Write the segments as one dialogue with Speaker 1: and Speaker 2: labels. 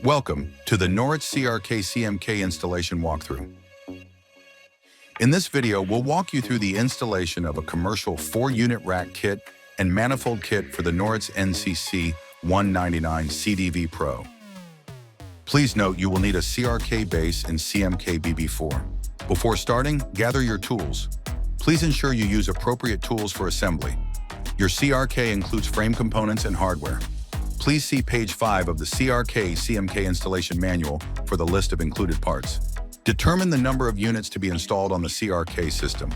Speaker 1: Welcome to the Noritz CRK CMK installation walkthrough. In this video, we'll walk you through the installation of a commercial 4-unit rack kit and manifold kit for the Noritz NCC 199 CDV Pro. Please note you will need a CRK base and CMK BB4. Before starting, gather your tools. Please ensure you use appropriate tools for assembly. Your CRK includes frame components and hardware. Please see page 5 of the CRK CMK installation manual for the list of included parts. Determine the number of units to be installed on the CRK system.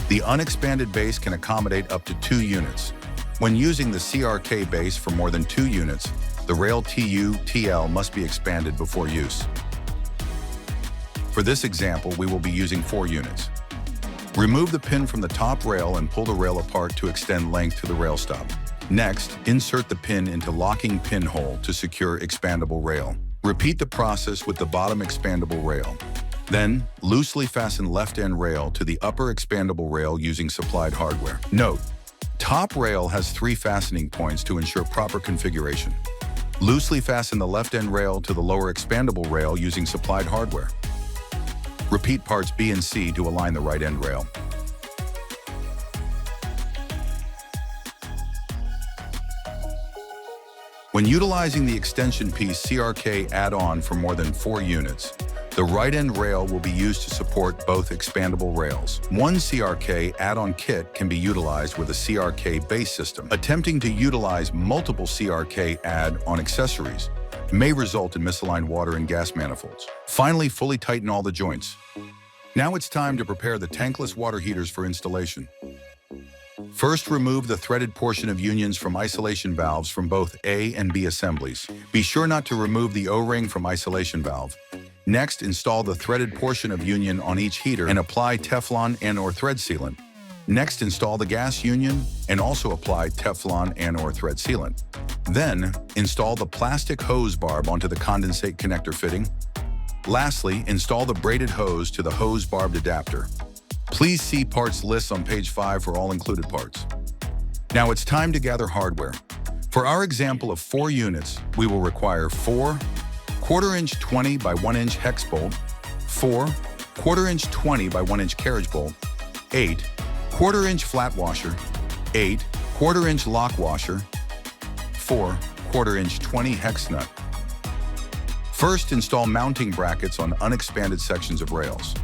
Speaker 1: The unexpanded base can accommodate up to 2 units. When using the CRK base for more than 2 units, the rail TU/TL must be expanded before use. For this example, we will be using 4 units. Remove the pin from the top rail and pull the rail apart to extend length to the rail stop. Next, insert the pin into locking pinhole to secure expandable rail. Repeat the process with the bottom expandable rail. Then, loosely fasten left end rail to the upper expandable rail using supplied hardware. Note, top rail has 3 fastening points to ensure proper configuration. Loosely fasten the left end rail to the lower expandable rail using supplied hardware. Repeat parts B and C to align the right end rail. When utilizing the extension piece CRK add-on for more than 4 units, the right end rail will be used to support both expandable rails. One CRK add-on kit can be utilized with a CRK base system. Attempting to utilize multiple CRK add-on accessories may result in misaligned water and gas manifolds. Finally, fully tighten all the joints. Now it's time to prepare the tankless water heaters for installation. First, remove the threaded portion of unions from isolation valves from both A and B assemblies. Be sure not to remove the O-ring from isolation valve. Next, install the threaded portion of union on each heater and apply Teflon and/or thread sealant. Next, install the gas union and also apply Teflon and/or thread sealant. Then, install the plastic hose barb onto the condensate connector fitting. Lastly, install the braided hose to the hose barbed adapter. Please see parts lists on page 5 for all included parts. Now it's time to gather hardware. For our example of 4 units, we will require 4 1/4" 20 by 1" hex bolt, 4 1/4" 20 by 1" carriage bolt, 8 1/4" flat washer, 8 1/4" lock washer, 4 1/4" 20 hex nut. First, install mounting brackets on unexpanded sections of rails.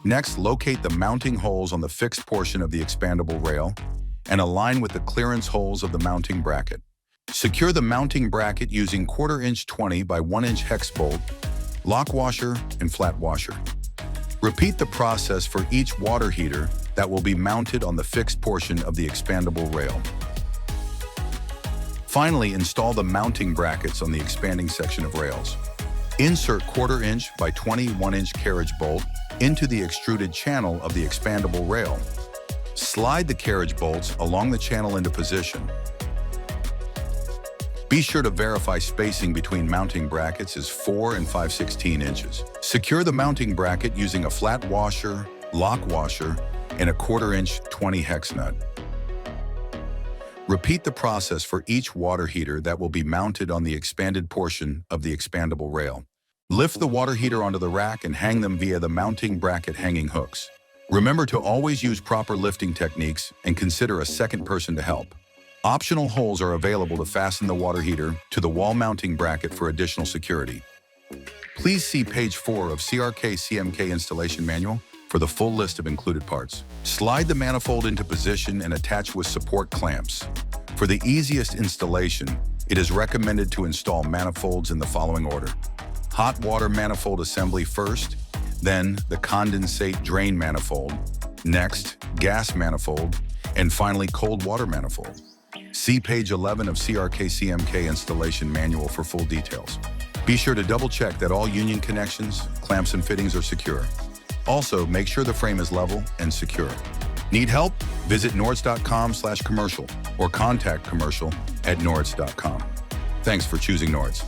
Speaker 1: Next, locate the mounting holes on the fixed portion of the expandable rail and align with the clearance holes of the mounting bracket. Secure the mounting bracket using 1/4" 20 by 1" hex bolt, lock washer, and flat washer. Repeat the process for each water heater that will be mounted on the fixed portion of the expandable rail. Finally, install the mounting brackets on the expanding section of rails. Insert 1/4" by 20 1" carriage bolt into the extruded channel of the expandable rail. Slide the carriage bolts along the channel into position. Be sure to verify spacing between mounting brackets is 4 and 5/16 inches. Secure the mounting bracket using a flat washer, lock washer, and a 1/4" 20 hex nut. Repeat the process for each water heater that will be mounted on the expanded portion of the expandable rail. Lift the water heater onto the rack and hang them via the mounting bracket hanging hooks. Remember to always use proper lifting techniques and consider a second person to help. Optional holes are available to fasten the water heater to the wall mounting bracket for additional security. Please see page 4 of CRK CMK installation manual for the full list of included parts. Slide the manifold into position and attach with support clamps. For the easiest installation, it is recommended to install manifolds in the following order. Hot water manifold assembly first, then the condensate drain manifold, next gas manifold, and finally cold water manifold. See page 11 of CRK CMK installation manual for full details. Be sure to double check that all union connections, clamps, and fittings are secure. Also, make sure the frame is level and secure. Need help? Visit noritz.com/commercial or contact commercial@noritz.com. Thanks for choosing Noritz.